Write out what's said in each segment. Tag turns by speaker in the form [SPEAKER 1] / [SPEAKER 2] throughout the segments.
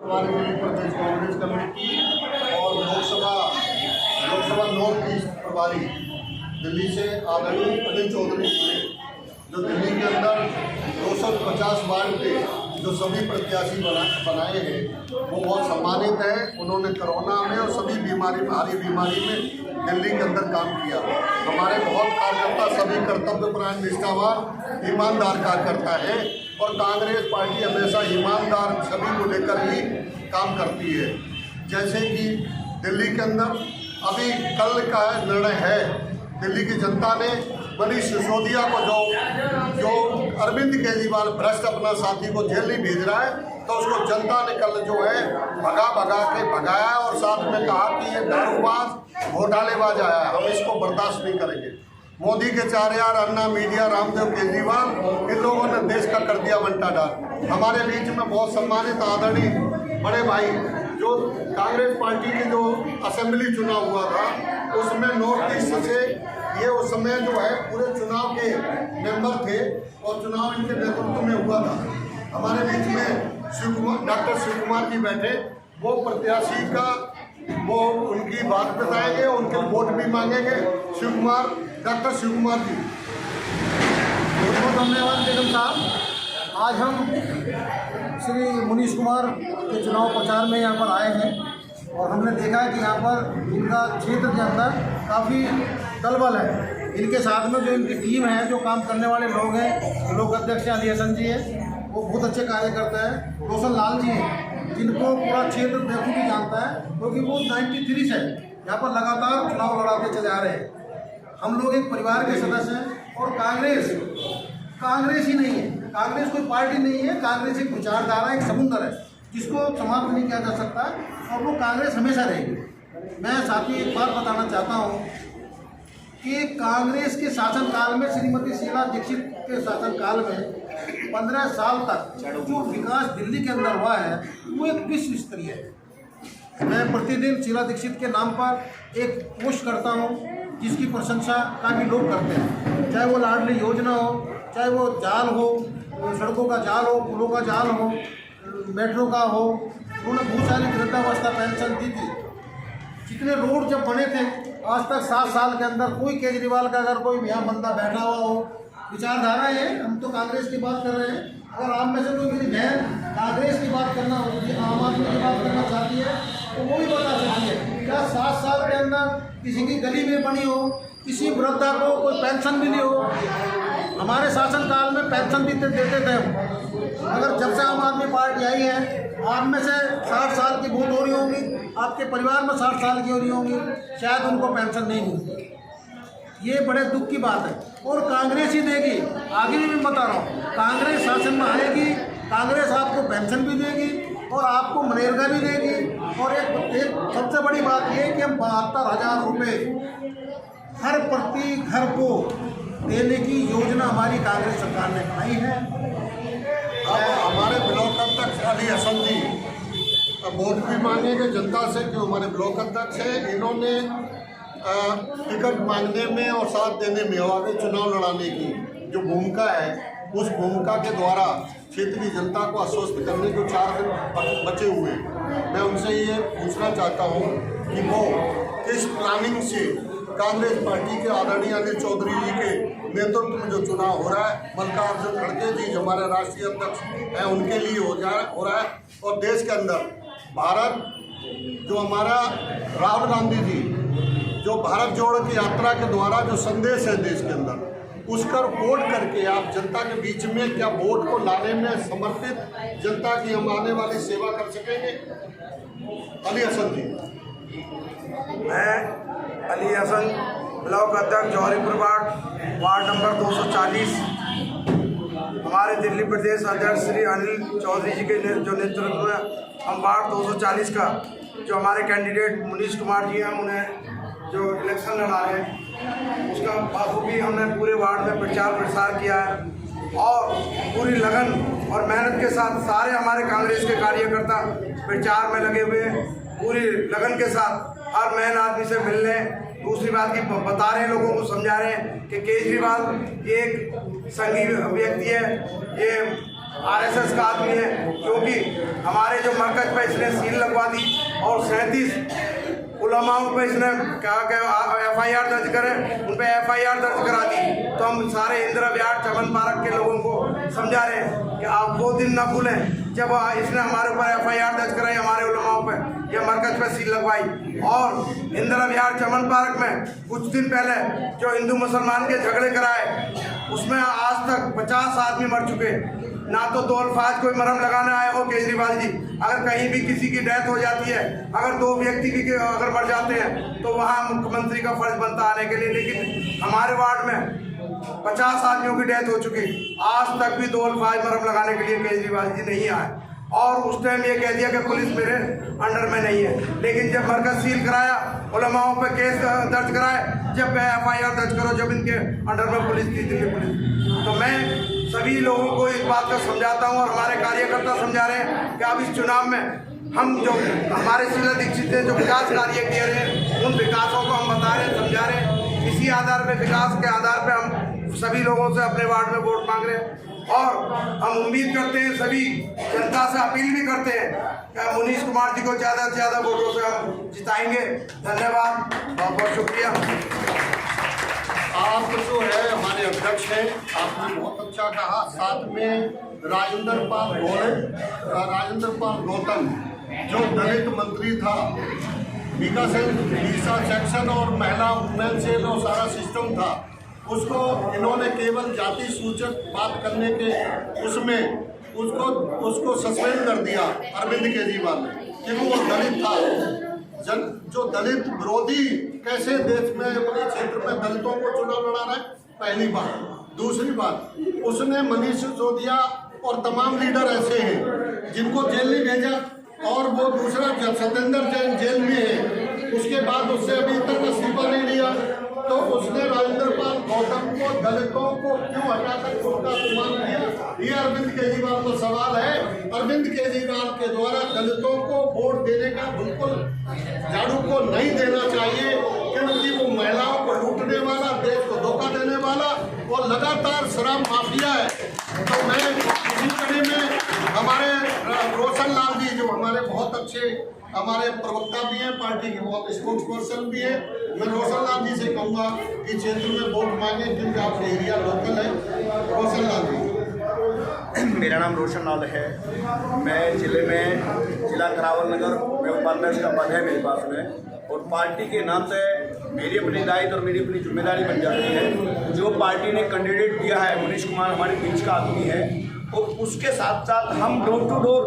[SPEAKER 1] हमारे दिल्ली प्रदेश कांग्रेस कमेटी और Lok Sabha north east प्रभारी दिल्ली से आदरणीय अनिल चौधरी जी ने जो दिल्ली के अंदर 250 वार्ड के जो सभी प्रत्याशी बनाए हैं वो बहुत सम्मानित हैं। उन्होंने कोरोना में और सभी भारी बीमारी में दिल्ली के अंदर काम किया। हमारे बहुत कार्यकर्ता सभी कर्तव्यपरायण, निष्ठावान, ईमानदार कार्यकर्ता है और कांग्रेस पार्टी हमेशा ईमानदार सभी को लेकर ही काम करती है। जैसे कि दिल्ली के अंदर अभी कल का निर्णय है, दिल्ली की जनता ने मनीष सिसोदिया को जो अरविंद केजरीवाल भ्रष्ट अपना साथी को जेल नहीं भेज रहा है, तो उसको जनता ने कल जो है भगा के भगाया और साथ में कहा कि ये दारूबाज घोटालेबाज आया है, हम इसको बर्दाश्त नहीं करेंगे। मोदी के 4 यार अन्ना मीडिया रामदेव केजरीवाल, इन लोगों ने देश का कर दिया बंटा डाल। हमारे बीच में बहुत सम्मानित आदरणीय बड़े भाई, जो कांग्रेस पार्टी के जो असेंबली चुनाव हुआ था उसमें नॉर्थ ईस्ट से ये उस समय जो है पूरे चुनाव के मेंबर थे और चुनाव इनके नेतृत्व में हुआ था। हमारे बीच में डॉक्टर शिव कुमार जी बैठे, वो प्रत्याशी का वो उनकी बात बताएंगे, उनके वोट भी मांगेंगे। डॉक्टर शिव कुमार जी।
[SPEAKER 2] बहुत बहुत धन्यवाद बेगम साहब। आज हम श्री मनीष कुमार के चुनाव प्रचार में यहाँ पर आए हैं और हमने देखा है कि यहाँ पर इनका क्षेत्र के अंदर काफ़ी दलबल है। इनके साथ में जो इनकी टीम है, जो काम करने वाले लोग हैं, लोक अध्यक्ष अली हसन जी हैं, वो बहुत अच्छे कार्य करते हैं। रोशन लाल जी हैं, जिनको पूरा क्षेत्र बेखूबी जानता है, क्योंकि वो 93 से यहाँ पर लगातार चुनाव लड़ाते चले आ रहे हैं। हम लोग एक परिवार के सदस्य हैं और कांग्रेस ही नहीं है, कांग्रेस कोई पार्टी नहीं है, कांग्रेस एक विचारधारा, एक समुद्र है जिसको समाप्त नहीं किया जा सकता और वो कांग्रेस हमेशा रहेगी। मैं साथ ही एक बात बताना चाहता हूँ कि कांग्रेस के शासनकाल में, श्रीमती शीला दीक्षित के शासनकाल में 15 साल तक जो विकास दिल्ली के अंदर हुआ है वो एक विश्व स्तरीय है। मैं प्रतिदिन शीला दीक्षित के नाम पर एक पोस्ट करता हूँ जिसकी प्रशंसा काफ़ी लोग करते हैं, चाहे वो लाडली योजना हो, चाहे वो जाल हो, सड़कों का जाल हो, पुलों का जाल हो, मेट्रो का हो। उन्होंने बहुत सारी वृद्धावस्था पेंशन दी थी। जितने रोड जब बने थे आज तक 7 साल के अंदर कोई केजरीवाल का अगर कोई यहाँ बंदा बैठा हुआ हो, विचारधारा है, हम तो कांग्रेस की बात कर रहे हैं। अगर आप में से कोई मेरी बहन कांग्रेस की बात करना होगी, आम आदमी की बात करना चाहती है तो वो भी बता सकती है। क्या 7 साल के अंदर किसी की गली में बनी हो, किसी वृद्धा को कोई पेंशन मिली हो? हमारे शासनकाल में पेंशन भी देते थे हम। अगर जब से आम आदमी पार्टी आई है, आप में से 60 साल की बहुत हो रही होंगी, आपके परिवार में 60 साल की हो रही होंगी, शायद उनको पेंशन नहीं मिलती। ये बड़े दुख की बात है और कांग्रेस ही देगी। आगे भी मैं बता रहा हूँ, कांग्रेस शासन में आएगी, कांग्रेस आपको पेंशन भी देगी और आपको मनरेगा भी देगी। और एक सबसे बड़ी बात ये कि हम 72,000 रुपये हर प्रति घर को देने की योजना हमारी कांग्रेस सरकार ने बनाई है।
[SPEAKER 1] अब हमारे ब्लॉक अध्यक्ष अली हसन जी वोट भी मांगेंगे जनता से, जो हमारे ब्लॉक अध्यक्ष हैं, इन्होंने टिकट मांगने में और साथ देने में और आगे चुनाव लड़ाने की जो भूमिका है, उस भूमिका के द्वारा क्षेत्र की जनता को आश्वस्त करने को 4 दिन बचे हुए। मैं उनसे ये पूछना चाहता हूँ कि वो किस प्लानिंग से कांग्रेस पार्टी के आदरणीय अनिल चौधरी जी के नेतृत्व में जो चुनाव हो रहा है, मल्लिकार्जुन खड़गे जी जो हमारे राष्ट्रीय अध्यक्ष हैं उनके लिए हो रहा है, और देश के अंदर भारत जो हमारा राहुल गांधी जी जो भारत जोड़ो की यात्रा के द्वारा जो संदेश है देश के अंदर, उसका वोट करके आप जनता के बीच में क्या वोट को लाने में समर्पित जनता की हम आने वाली सेवा कर सकेंगे? अली हसन जी।
[SPEAKER 3] मैं अली हसन, ब्लॉक अध्यक्ष जौहरीपुर वार्ड नंबर 240। हमारे दिल्ली प्रदेश अध्यक्ष श्री अनिल चौधरी जी के जो नेतृत्व में हम वार्ड 240 का जो हमारे कैंडिडेट मनीष कुमार जी हैं, उन्हें जो इलेक्शन लड़ा रहे हैं, उसका बाखूबी हमने पूरे वार्ड में प्रचार प्रसार किया है और पूरी लगन और मेहनत के साथ सारे हमारे कांग्रेस के कार्यकर्ता प्रचार में लगे हुए हैं। पूरी लगन के साथ हर मेहन आदमी से मिलने, दूसरी बात की बता रहे हैं, लोगों को समझा रहे हैं कि केजरीवाल एक संघी व्यक्ति है, ये आरएसएस का आदमी है, क्योंकि हमारे जो मरकज पे इसने सील लगवा दी और 37 उलमाओं पे इसने कहा कि FIR दर्ज करें, उन पे FIR दर्ज करा दी। तो हम सारे इंदिरा विहार चमन पार्क के लोगों को समझा रहे हैं कि आप वो दिन ना भूलें जब इसने हमारे ऊपर FIR दर्ज कराई, हमारे उलमाओं पे, ये मरकज पे सील लगवाई। और इंदिरा विहार चमन पार्क में कुछ दिन पहले जो हिंदू मुसलमान के झगड़े कराए, उसमें आज तक 50 आदमी मर चुके। ना तो दो अल्फाज कोई मरहम लगाने आए हो केजरीवाल जी। अगर कहीं भी किसी की डेथ हो जाती है, अगर 2 व्यक्ति भी अगर मर जाते हैं, तो वहाँ मुख्यमंत्री का फर्ज बनता आने के लिए। लेकिन हमारे वार्ड में 50 आदमियों की डेथ हो चुकी, आज तक भी 2 अल्फाज मरहम लगाने के लिए केजरीवाल जी नहीं आए। और उस टाइम ये कह दिया कि पुलिस मेरे अंडर में नहीं है। लेकिन जब मरकज सील कराया, उलमाओं पे केस दर्ज कराए, जब FIR दर्ज करो, जब इनके अंडर में पुलिस थी, दिल्ली पुलिस। तो मैं सभी लोगों को इस बात का समझाता हूँ और हमारे कार्यकर्ता समझा रहे हैं कि अब इस चुनाव में हम जो हमारे शीला दीक्षित ने जो विकास कार्य किए रहे, उन विकासों को हम बता रहे हैं, समझा रहे हैं। इसी आधार पर, विकास के आधार पर हम सभी लोगों से अपने वार्ड में वोट मांग रहे हैं। और हम उम्मीद करते हैं, सभी जनता से अपील भी करते हैं कि मनीष कुमार जी को ज़्यादा से ज़्यादा वोटों से हम जिताएंगे। धन्यवाद, बहुत बहुत शुक्रिया।
[SPEAKER 1] आप जो है हमारे अध्यक्ष हैं, आपने बहुत अच्छा कहा। साथ में राजेंद्र पाल गौतम जो दलित मंत्री था, वीसा सेक्शन और महिला वुमेन सेल और सारा सिस्टम था, उसको इन्होंने केवल जाति सूचक बात करने के उसमें उसको सस्पेंड कर दिया अरविंद केजरीवाल ने, क्योंकि वो दलित था। जो दलित विरोधी कैसे देश में अपने क्षेत्र में दलितों को चुनाव लड़ा रहा है, पहली बात। दूसरी बात, उसने मनीष सिसोदिया और तमाम लीडर ऐसे हैं जिनको जेल नहीं भेजा, और वो दूसरा सत्येंद्र जैन जेल में है, उसके बाद उससे अभी तक इस्तीफा नहीं लिया। तो उसने राजेंद्र पाल गौतम को, दलितों को क्यों हटाकर उनका अपमान किया, ये अरविंद केजरीवाल को सवाल है। अरविंद केजरीवाल के द्वारा दलितों को वोट देने का बिल्कुल झाड़ू को नहीं देना चाहिए, क्योंकि वो महिलाओं को लूटने वाला, देश को धोखा देने वाला और लगातार शराब माफिया है। तो मैं इसी कड़ी में हमारे रोशन लाल जी, जो हमारे बहुत अच्छे हमारे प्रवक्ता भी हैं, पार्टी के बहुत स्पोक्स पर्सन भी हैं, मैं रोशन लाल जी से कहूँगा कि क्षेत्र में वोट मांगे, क्योंकि आपके एरिया लोकल है। रोशन लाल जी।
[SPEAKER 4] मेरा नाम रोशन लाल है। मैं जिला करावल नगर में उपाध्यक्ष का पद है मेरे पास में, और पार्टी के नाम से मेरी अपनी दायित्व और मेरी अपनी जिम्मेदारी बन जाती है। जो पार्टी ने कैंडिडेट दिया है, मनीष कुमार हमारे बीच का आदमी है, और उसके साथ साथ हम डोर टू डोर,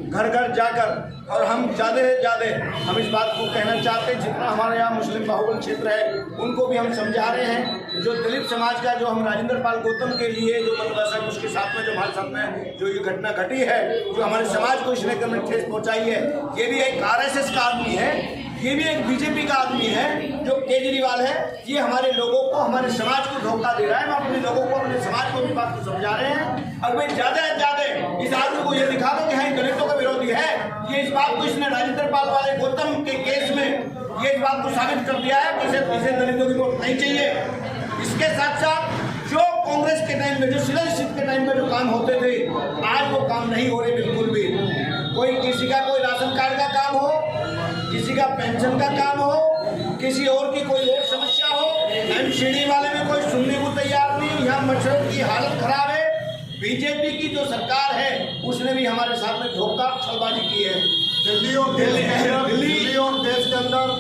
[SPEAKER 4] घर घर जाकर, और हम ज़्यादा से ज़्यादा हम इस बात को कहना चाहते हैं, जितना हमारे यहाँ मुस्लिम बाहुबल क्षेत्र है उनको भी हम समझा रहे हैं। जो दलित समाज का, जो हम राजेंद्र पाल गौतम के लिए जो मतलब है, उसके साथ में जो हमारे साथ में जो ये घटना घटी है, जो हमारे समाज को इसने ठेस पहुँचाई है, ये भी एक RSS का आदमी है, ये भी एक BJP का आदमी है, जो केजरीवाल है। ये हमारे लोगों को, हमारे समाज को धोखा दे रहा है। हम अपने लोगों को, अपने समाज को भी बात को समझा रहे हैं। और भाई ज़्यादा से ज़्यादा इस आदमी को ये दिखा दो कि हाँ दलितों का विरोधी है। ये इस बात को इसने राजेंद्र पाल वाले गौतम के केस में ये इस बात को साबित कर दिया है कि इसे दलितों की वोट नहीं चाहिए। इसके साथ साथ जो कांग्रेस के टाइम में, जो शीला दीक्षित के टाइम में जो काम होते थे, आज वो काम नहीं हो रहे बिल्कुल भी। कोई किसी का कोई राशन कार्ड का काम हो, किसी का पेंशन का काम हो, किसी और की कोई और समस्या हो, MCD वाले में कोई सुनने को तैयार नहीं। यहाँ मच्छरों की हालत खराब है। BJP की जो सरकार है, उसने भी हमारे साथ में धोखा छलबाजी की है।
[SPEAKER 1] दिल्ली और देश के अंदर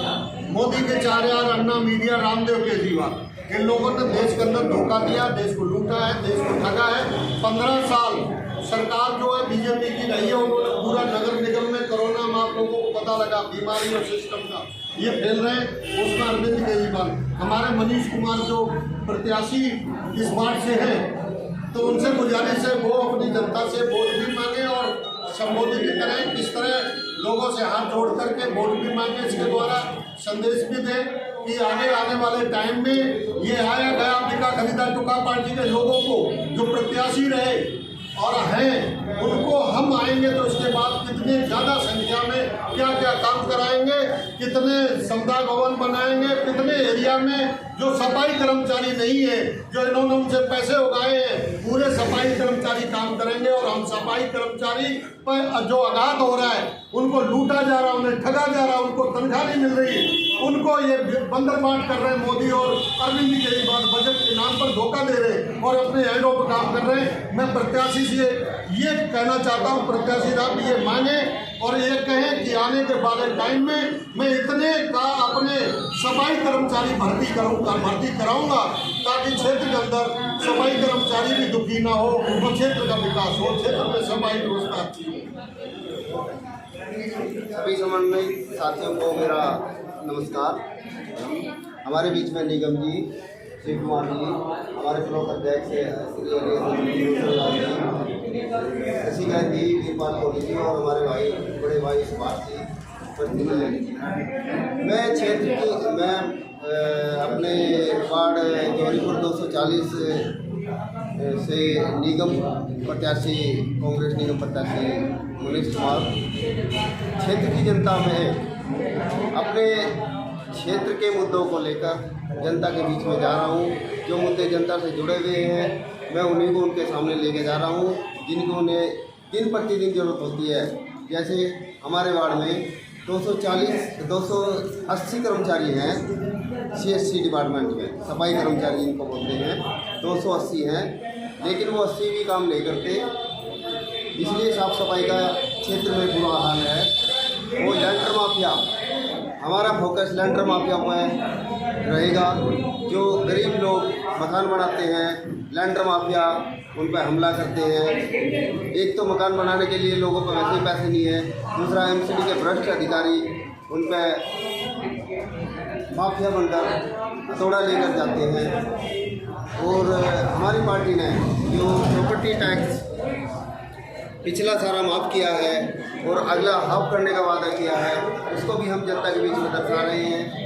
[SPEAKER 1] मोदी के 4 यार अन्ना मीडिया रामदेव केजरीवाल, इन लोगों ने देश के अंदर धोखा दिया, देश को लूटा है, देश को ठगा है। 15 साल सरकार जो है BJP की रही है, उन्होंने पूरा नगर निगम में कोरोना में आप लोगों को पता लगा बीमारी और सिस्टम का ये फैल रहे हैं, उसमें अरविंद केजरीवाल, हमारे मनीष कुमार जो प्रत्याशी इस वार्ड से हैं, तो उनसे गुजारिश है वो अपनी जनता से वोट भी मांगे और संबोधित भी करें, किस तरह लोगों से हाथ जोड़ करके वोट भी मांगे। इसके द्वारा संदेश भी दें कि आने वाले टाइम में ये आया गया बिका खरीदा टुका पार्टी के लोगों को जो प्रत्याशी रहे और हैं, उनको हम आएंगे तो इसके बाद कितने ज़्यादा संख्या में क्या क्या काम कराएंगे, कितने समुदाय भवन बनाएंगे, कितने एरिया में जो सफाई कर्मचारी नहीं है, जो इन्होंने उनसे पैसे उगाए हैं, पूरे सफाई कर्मचारी काम करेंगे। और हम सफाई कर्मचारी पर जो आघात हो रहा है, उनको लूटा जा रहा है, उन्हें ठगा जा रहा है, उनको तनख्वाह नहीं मिल रही, उनको ये बंदर बांट कर रहे हैं मोदी और अरविंद केजरीवाल, बजट के नाम पर धोखा दे रहे हैं और अपने एडों पर काम कर रहे हैं। मैं प्रत्याशी से ये कहना चाहता हूँ, प्रत्याशी साहब ये मांगे और ये कहें कि आने के बाद टाइम में मैं इतने का अपने सफाई कर्मचारी भर्ती कराऊंगा ताकि क्षेत्र के अंदर सफाई कर्मचारी भी दुखी ना हो और क्षेत्र का विकास हो, क्षेत्र में सफाई व्यवस्था अच्छी हो।
[SPEAKER 5] सभी समन्वय साथियों को मेरा नमस्कार। हमारे बीच में निगम जी, शिव कुमार जी, हमारे ब्लॉक अध्यक्ष श्री ऋषिकांत जी, वीरपाल कोहली जी और हमारे भाई बड़े भाई सुभाष जी उपस्थित हैं। मैं अपने वार्ड जौहरीपुर 240 से निगम प्रत्याशी, कांग्रेस निगम प्रत्याशी मनीष कुमार क्षेत्र की जनता में अपने क्षेत्र के मुद्दों को लेकर जनता के बीच में जा रहा हूँ। जो मुद्दे जनता से जुड़े हुए हैं मैं उन्हीं को उनके सामने लेके जा रहा हूँ, जिनको उन्हें दिन प्रतिदिन जरूरत होती है। जैसे हमारे वार्ड में 280 कर्मचारी हैं CSC डिपार्टमेंट में, सफाई कर्मचारी इनको बोलते हैं, 280 हैं, लेकिन वो 80 भी काम नहीं करते। इसलिए साफ़ सफाई का क्षेत्र में बुरा हाल है। वो लैंडर माफिया, हमारा फोकस लैंडर माफिया पर रहेगा। जो गरीब लोग मकान बनाते हैं, लैंडर माफिया उन पर हमला करते हैं। एक तो मकान बनाने के लिए लोगों पर वैसे ही पैसे नहीं है, दूसरा MCD के भ्रष्ट अधिकारी उन पर माफिया बनकर हथौड़ा लेकर जाते हैं। और हमारी पार्टी ने जो प्रॉपर्टी टैक्स पिछला सारा माफ़ किया है और अगला हाफ करने का वादा किया है, उसको भी हम जनता के बीच में दर्शा रहे हैं।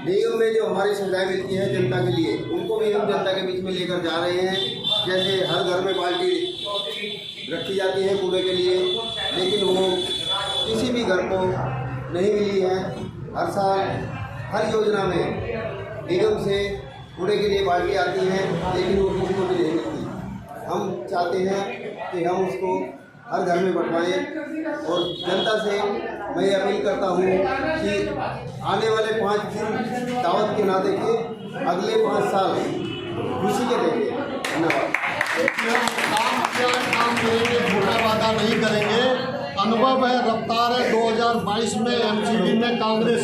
[SPEAKER 5] निगम में जो हमारी सुविधाएं मिलती हैं जनता के लिए, उनको भी हम जनता के बीच में लेकर जा रहे हैं। जैसे हर घर में बाल्टी रखी जाती है कूड़े के लिए, लेकिन वो किसी भी घर को नहीं मिली है। हर साल हर योजना में निगम से कूड़े के लिए बाल्टी आती है, लेकिन वो किसी को भी नहीं मिलती। हम चाहते हैं कि हम उसको हर घर में बंटवाएं और जनता से मैं ये अपील करता हूँ कि आने वाले 5 दिन दावत के ना देखें, अगले 5 साल खुशी के देखें। धन्यवाद।
[SPEAKER 1] काम करेंगे, झूठा वादा नहीं करेंगे। अनुभव है, रफ्तार है। 2022 में MCD में कांग्रेस